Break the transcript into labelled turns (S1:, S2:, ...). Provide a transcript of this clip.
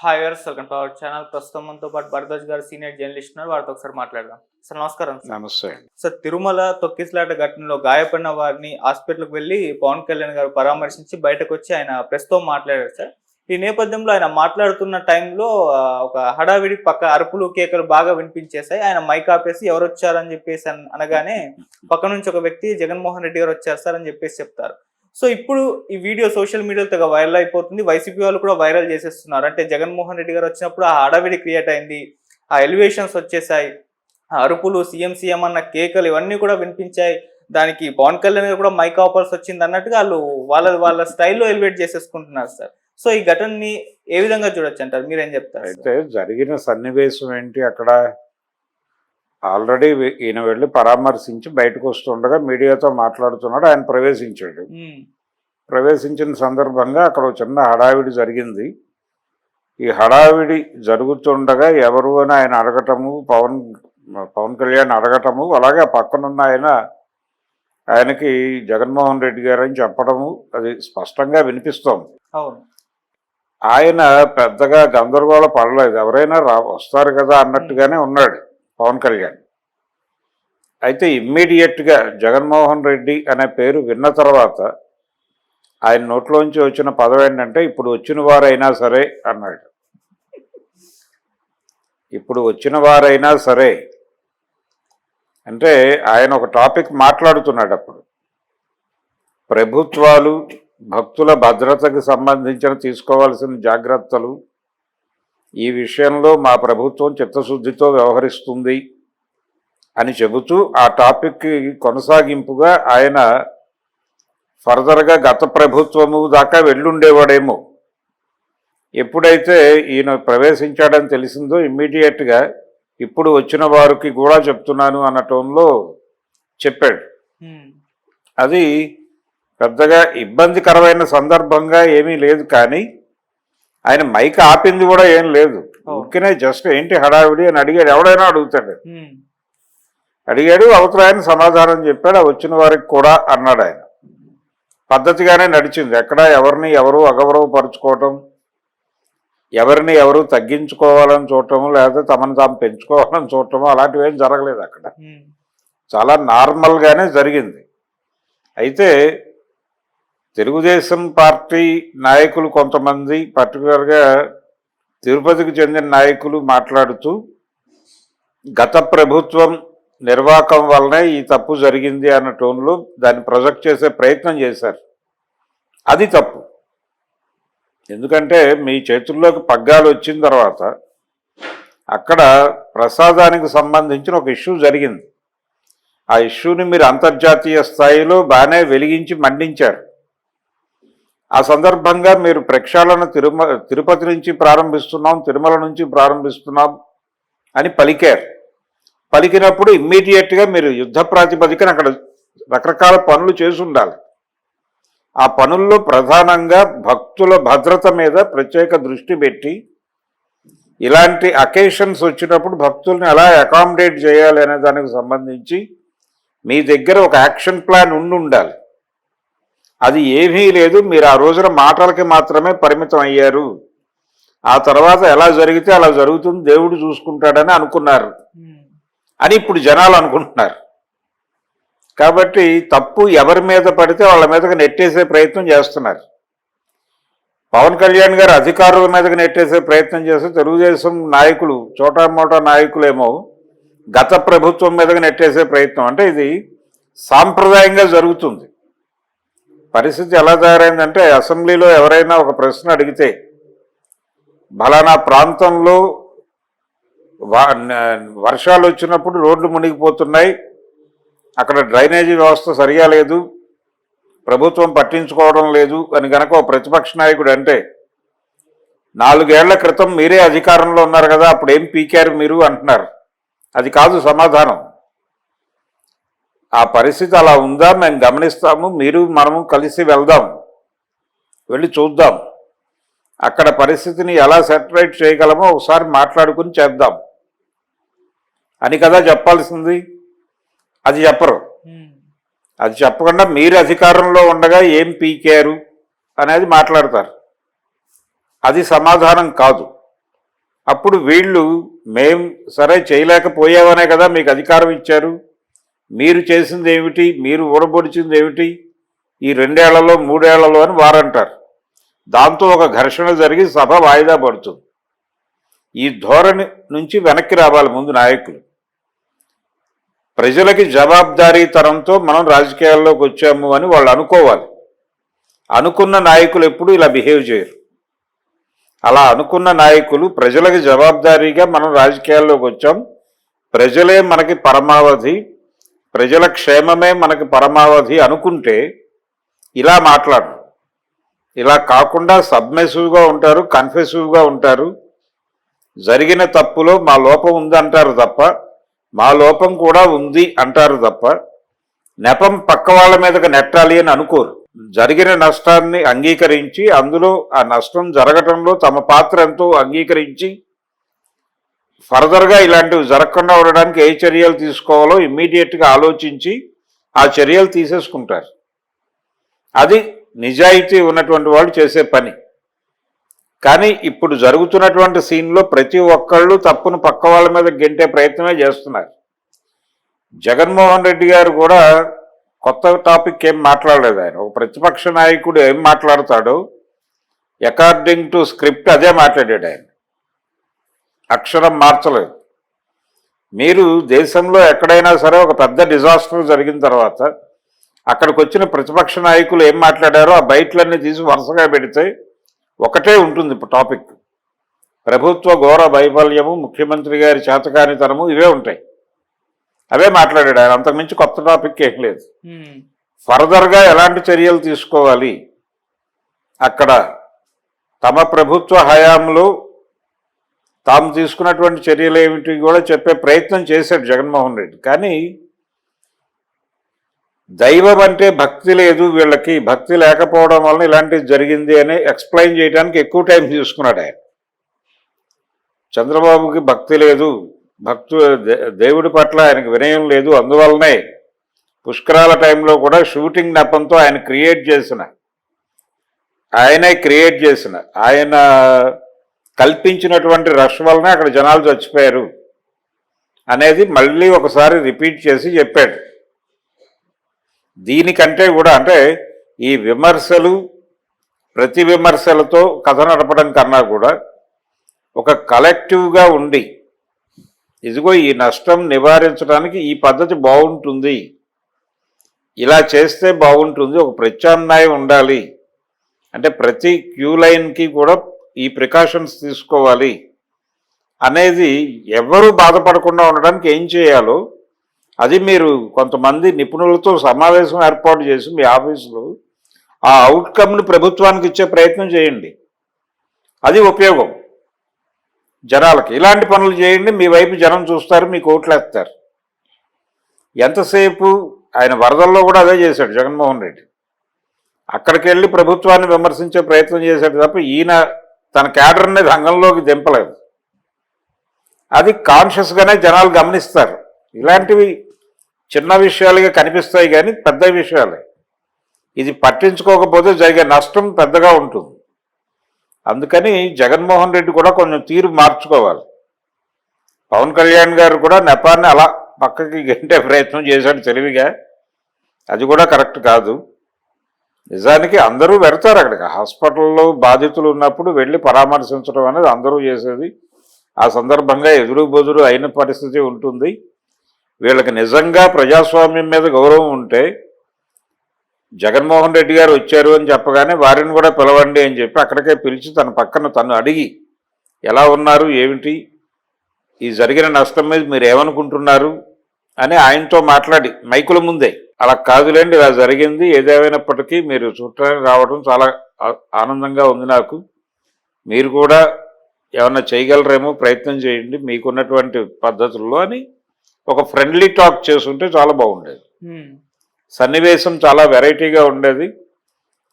S1: Hi viewers, welcome to our channel. ప్రస్తుతం మనతో పాటు భరద్వాజ్ గారు సీనియర్ జర్నలిస్ట్ ఉన్నారు. వారితో ఒకసారి మాట్లాడదాం. సార్ నమస్కారం.
S2: నమస్తే.
S1: సార్, తిరుమల తొక్కిసలాట ఘటనలో గాయపడిన వారిని హాస్పిటల్కి వెళ్ళి పవన్ కళ్యాణ్ గారు పరామర్శించి బయటకు వచ్చి ఆయన ప్రెస్ తో మాట్లాడారు సార్. ఈ నేపథ్యంలో ఆయన మాట్లాడుతున్న టైంలో ఒక హడావిడి పక్క అరుపులు కేకలు బాగా వినిపించేశాయి. ఆయన మైక్ ఆపేసి ఎవరు వచ్చారని చెప్పేసి అనగానే పక్క నుంచి ఒక వ్యక్తి జగన్మోహన్ రెడ్డి గారు వచ్చారు సార్ అని చెప్పేసి చెప్తారు. సో ఇప్పుడు ఈ వీడియో సోషల్ మీడియాలో తెగ వైరల్ అయిపోతుంది. వైసీపీ వాళ్ళు కూడా వైరల్ చేసేస్తున్నారు. అంటే జగన్మోహన్ రెడ్డి గారు వచ్చినప్పుడు ఆ హడావిడి క్రియేట్ అయింది, ఆ ఎలివేషన్స్ వచ్చేసాయి, ఆ అరుపులు, సీఎం అన్న కేకలు ఇవన్నీ కూడా వినిపించాయి. దానికి పవన్ కళ్యాణ్ గారు కూడా మైక్ ఆఫర్స్ వచ్చింది అన్నట్టుగా వాళ్ళ స్టైల్లో ఎలివేట్ చేసేసుకుంటున్నారు సార్. సో ఈ ఘటనని ఏ విధంగా చూడొచ్చు అంటారు? మీరేం చెప్తారు?
S2: అయితే జరిగిన సన్నివేశం ఏంటి, అక్కడ ఆల్రెడీ ఈయన వెళ్ళి పరామర్శించి బయటకు వస్తుండగా మీడియాతో మాట్లాడుతున్నాడు. ఆయన ప్రవేశించాడు. ప్రవేశించిన సందర్భంగా అక్కడ చిన్న హడావిడి జరిగింది. ఈ హడావిడి జరుగుతుండగా ఎవరు అని ఆయన అడగటము, పవన్ కళ్యాణ్ అడగటము, అలాగే పక్కనున్న ఆయనకి జగన్మోహన్ రెడ్డి గారు అని చెప్పడము అది స్పష్టంగా వినిపిస్తోంది. ఆయన పెద్దగా గందరగోళ పడలేదు. ఎవరైనా వస్తారు కదా అన్నట్టుగానే ఉన్నాడు పవన్ కళ్యాణ్. అయితే ఇమ్మీడియట్గా జగన్మోహన్ రెడ్డి అనే పేరు విన్న తర్వాత ఆయన నోట్లోంచి వచ్చిన పదం ఏంటంటే, ఇప్పుడు వచ్చిన వారైనా సరే అన్నాడు. ఇప్పుడు వచ్చిన వారైనా సరే అంటే ఆయన ఒక టాపిక్ మాట్లాడుతున్నాడు. అప్పుడు ప్రభుత్వాలు భక్తుల భద్రతకు సంబంధించిన తీసుకోవాల్సిన జాగ్రత్తలు, ఈ విషయంలో మా ప్రభుత్వం చిత్తశుద్ధితో వ్యవహరిస్తుంది అని చెబుతూ ఆ టాపిక్కి కొనసాగింపుగా ఆయన ఫర్దర్గా గత ప్రభుత్వము దాకా వెళ్ళుండేవాడేమో. ఎప్పుడైతే ఈయన ప్రవేశించాడని తెలిసిందో ఇమ్మీడియట్గా ఇప్పుడు వచ్చిన వారికి కూడా చెప్తున్నాను అన్న టోన్లో చెప్పాడు. అది పెద్దగా ఇబ్బందికరమైన సందర్భంగా ఏమీ లేదు. కానీ ఆయన మైక్ ఆపింది కూడా ఏం లేదు. ఊరికనే జస్ట్ ఏంటి హడావిడి అని అడిగాడు. ఎవడైనా అడుగుతాడు. అడిగాడు, అవతల ఆయన సమాధానం చెప్పాడు. వచ్చిన వారికి కూడా అన్నాడు. ఆయన పద్ధతిగానే నడిచింది. ఎక్కడ ఎవరిని ఎవరు అగౌరవపరుచుకోవటం, ఎవరిని ఎవరు తగ్గించుకోవాలని చూడటము, లేదా తమను తాము పెంచుకోవాలని చూడటము అలాంటివి ఏం జరగలేదు. అక్కడ చాలా నార్మల్గానే జరిగింది. అయితే తెలుగుదేశం పార్టీ నాయకులు కొంతమంది, పర్టికులర్గా తిరుపతికి చెందిన నాయకులు మాట్లాడుతూ గత ప్రభుత్వం నిర్వాహకం వల్లనే ఈ తప్పు జరిగింది అన్న టోన్లో దాన్ని ప్రొజెక్ట్ చేసే ప్రయత్నం చేశారు. అది తప్పు. ఎందుకంటే మీ చేతుల్లోకి పగ్గాలు వచ్చిన తర్వాత అక్కడ ప్రసాదానికి సంబంధించిన ఒక ఇష్యూ జరిగింది. ఆ ఇష్యూని మీరు అంతర్జాతీయ స్థాయిలో బాగానే వెలిగించి మండించారు. ఆ సందర్భంగా మీరు ప్రక్షాళన తిరుపతి నుంచి ప్రారంభిస్తున్నాం, తిరుమల నుంచి ప్రారంభిస్తున్నాం అని పలికారు. పలికినప్పుడు ఇమ్మీడియట్గా మీరు యుద్ధ ప్రాతిపదికన అక్కడ రకరకాల పనులు చేసి ఉండాలి. ఆ పనుల్లో ప్రధానంగా భక్తుల భద్రత మీద ప్రత్యేక దృష్టి పెట్టి ఇలాంటి అకేషన్స్ వచ్చినప్పుడు భక్తుల్ని ఎలా అకామిడేట్ చేయాలి అనే దానికి సంబంధించి మీ దగ్గర ఒక యాక్షన్ ప్లాన్ ఉండాలి. అది ఏమీ లేదు. మీరు ఆ రోజున మాటలకి మాత్రమే పరిమితం అయ్యారు. ఆ తర్వాత ఎలా జరిగితే అలా జరుగుతుంది, దేవుడు చూసుకుంటాడని అనుకున్నారు అని ఇప్పుడు జనాలు అనుకుంటున్నారు. కాబట్టి తప్పు ఎవరి మీద పడితే వాళ్ళ మీదకి నెట్టేసే ప్రయత్నం చేస్తున్నారు. పవన్ కళ్యాణ్ గారు అధికారుల మీదకి నెట్టేసే ప్రయత్నం చేస్తే తెలుగుదేశం నాయకులు, చోటామోటా నాయకులేమో గత ప్రభుత్వం మీదకి నెట్టేసే ప్రయత్నం. అంటే ఇది సాంప్రదాయంగా జరుగుతుంది. పరిస్థితి ఎలా తయారైందంటే, అసెంబ్లీలో ఎవరైనా ఒక ప్రశ్న అడిగితే బలానా ప్రాంతంలో వర్షాలు వచ్చినప్పుడు రోడ్లు మునిగిపోతున్నాయి, అక్కడ డ్రైనేజీ వ్యవస్థ సరిగా లేదు, ప్రభుత్వం పట్టించుకోవడం లేదు అని గనక ఒక ప్రతిపక్ష నాయకుడు అంటే, 4 ఏళ్ల క్రితం మీరే అధికారంలో ఉన్నారు కదా, అప్పుడు ఏం పీకారు మీరు అంటున్నారు. అది కాదు సమాధానం. ఆ పరిస్థితి అలా ఉందా, మేము గమనిస్తాము, మీరు మనము కలిసి వెళ్దాం, వెళ్ళి చూద్దాం, అక్కడ పరిస్థితిని ఎలా సెటరేట్ చేయగలమో ఒకసారి మాట్లాడుకుని చేద్దాం అని కదా చెప్పాల్సింది. అది చెప్పరు. అది చెప్పకుండా మీరు అధికారంలో ఉండగా ఏం పీకారు అనేది మాట్లాడతారు. అది సమాధానం కాదు. అప్పుడు వీళ్ళు మేం సరే చేయలేకపోయామనే కదా మీకు అధికారం ఇచ్చారు, మీరు చేసింది ఏమిటి, మీరు ఊడబొడిచింది ఏమిటి ఈ 2 ఏళ్లలో 3 ఏళ్లలో అని వారంటారు. దాంతో ఒక ఘర్షణ జరిగి సభ వాయిదా పడుతుంది. ఈ ధోరణి నుంచి వెనక్కి రావాలి ముందు నాయకులు. ప్రజలకి జవాబుదారీతనంతో మనం రాజకీయాల్లోకి వచ్చాము అని వాళ్ళు అనుకోవాలి. అనుకున్న నాయకులు ఎప్పుడు ఇలా బిహేవ్ చేయరు. అలా అనుకున్న నాయకులు ప్రజలకు జవాబుదారీగా మనం రాజకీయాల్లోకి వచ్చాం, ప్రజలే మనకి పరమావధి, ప్రజల క్షేమమే మనకి పరమావధి అనుకుంటే ఇలా మాట్లాడరు. ఇలా కాకుండా సబ్మిసివ్గా ఉంటారు, కన్ఫెసివ్గా ఉంటారు. జరిగిన తప్పులో మా లోపం ఉంది అంటారు తప్ప, మా లోపం కూడా ఉంది అంటారు తప్ప, నెపం పక్క వాళ్ళ మీదకి నెట్టాలి అని అనుకోరు. జరిగిన నష్టాన్ని అంగీకరించి, అందులో ఆ నష్టం జరగటంలో తమ పాత్ర ఎంతో అంగీకరించి, ఫర్దర్గా ఇలాంటివి జరగకుండా ఉండడానికి ఏ చర్యలు తీసుకోవాలో ఇమ్మీడియట్గా ఆలోచించి ఆ చర్యలు తీసేసుకుంటారు. అది నిజాయితీ ఉన్నటువంటి వాళ్ళు చేసే పని. కానీ ఇప్పుడు జరుగుతున్నటువంటి సీన్లో ప్రతి ఒక్కళ్ళు తప్పును పక్క వాళ్ళ మీద గెంటే ప్రయత్నమే చేస్తున్నారు. జగన్మోహన్ రెడ్డి గారు కూడా కొత్త టాపిక్ ఏం మాట్లాడలేదు. ఆయన ఒక ప్రతిపక్ష నాయకుడు ఏం మాట్లాడతాడో అకార్డింగ్ టు స్క్రిప్ట్ అదే మాట్లాడాడు. ఆయన అక్షరం మార్చలేదు. మీరు దేశంలో ఎక్కడైనా సరే ఒక పెద్ద డిజాస్టర్ జరిగిన తర్వాత అక్కడికి వచ్చిన ప్రతిపక్ష నాయకులు ఏం మాట్లాడారో ఆ బయటలన్నీ తీసి వరుసగా పెడితే ఒకటే ఉంటుంది టాపిక్. ప్రభుత్వ ఘోర వైఫల్యము, ముఖ్యమంత్రి గారి చేతకానితనము, ఇవే ఉంటాయి. అవే మాట్లాడాడు ఆయన. అంతకుమించి కొత్త టాపిక్ ఏం లేదు. ఫర్దర్గా ఎలాంటి చర్యలు తీసుకోవాలి, అక్కడ తమ ప్రభుత్వ హయాంలో తాము తీసుకున్నటువంటి చర్యలు ఏమిటి కూడా చెప్పే ప్రయత్నం చేశాడు జగన్మోహన్ రెడ్డి. కానీ దైవం అంటే భక్తి లేదు వీళ్ళకి, భక్తి లేకపోవడం వలన ఇలాంటిది జరిగింది అని ఎక్స్ప్లెయిన్ చేయడానికి ఎక్కువ టైం తీసుకున్నాడు ఆయన. చంద్రబాబుకి భక్తి లేదు, దేవుడి పట్ల ఆయనకు వినయం లేదు, అందువల్లనే పుష్కరాల టైంలో కూడా షూటింగ్ నెపంతో ఆయనే క్రియేట్ చేసిన ఆయన కల్పించినటువంటి రష్ వలనే అక్కడ జనాలు చచ్చిపోయారు అనేది మళ్ళీ ఒకసారి రిపీట్ చేసి చెప్పాడు. దీనికంటే కూడా అంటే ఈ విమర్శలు ప్రతి విమర్శలతో కథ నడపడం కన్నా కూడా ఒక కలెక్టివ్గా ఉండి, ఇదిగో ఈ నష్టం నివారించడానికి ఈ పద్ధతి బాగుంటుంది, ఇలా చేస్తే బాగుంటుంది, ఒక ప్రత్యామ్నాయం ఉండాలి అంటే ప్రతి క్యూ లైన్కి కూడా ఈ ప్రికాషన్స్ తీసుకోవాలి అనేది, ఎవరు బాధపడకుండా ఉండడానికి ఏం చేయాలో అది మీరు కొంతమంది నిపుణులతో సమావేశం ఏర్పాటు చేసి మీ ఆఫీసులో ఆ అవుట్కమ్ని ప్రభుత్వానికి ఇచ్చే ప్రయత్నం చేయండి. అది ఉపయోగం జనాలకి. ఇలాంటి పనులు చేయండి, మీ వైపు జనం చూస్తారు, మీకు ఓట్లు వేస్తారు. ఎంతసేపు ఆయన వరదల్లో కూడా అదే చేశాడు జగన్మోహన్ రెడ్డి. అక్కడికి వెళ్ళి ప్రభుత్వాన్ని విమర్శించే ప్రయత్నం చేశాడు తప్ప ఈయన తన క్యాడర్ని రంగంలోకి దింపలేదు. అది కాన్షియస్గానే జనాలు గమనిస్తారు. ఇలాంటివి చిన్న విషయాలుగా కనిపిస్తాయి కానీ పెద్ద విషయాలే. ఇది పట్టించుకోకపోతే జరిగే నష్టం పెద్దగా ఉంటుంది. అందుకని జగన్మోహన్ రెడ్డి కూడా కొంచెం తీరు మార్చుకోవాలి. పవన్ కళ్యాణ్ గారు కూడా నెపాన్ని అలా పక్కకి గెంటే ప్రయత్నం చేశాడు తెలివిగా. అది కూడా కరెక్ట్ కాదు. నిజానికి అందరూ పెడతారు అక్కడికి. హాస్పిటల్లో బాధితులు ఉన్నప్పుడు వెళ్ళి పరామర్శించడం అనేది అందరూ చేసేది. ఆ సందర్భంగా ఎదురు బొదురు అయిన పరిస్థితి ఉంటుంది. వీళ్ళకి నిజంగా ప్రజాస్వామ్యం మీద గౌరవం ఉంటే జగన్మోహన్ రెడ్డి గారు వచ్చారు అని చెప్పగానే వారిని కూడా పిలవండి అని చెప్పి అక్కడికే పిలిచి తన పక్కన తను అడిగి ఎలా ఉన్నారు, ఏమిటి, ఈ జరిగిన నష్టం మీద మీరు ఏమనుకుంటున్నారు అని ఆయనతో మాట్లాడి మైకుల ముందే. అలా కాదులేండి, ఇలా జరిగింది, ఏదేమైనప్పటికీ మీరు చూడటానికి రావడం చాలా ఆనందంగా ఉంది నాకు, మీరు కూడా ఏమన్నా చేయగలరేమో ప్రయత్నం చేయండి మీకున్నటువంటి పద్ధతుల్లో అని ఒక ఫ్రెండ్లీ టాక్ చేసుంటే చాలా బాగుండేది. సన్నివేశం చాలా వెరైటీగా ఉండేది.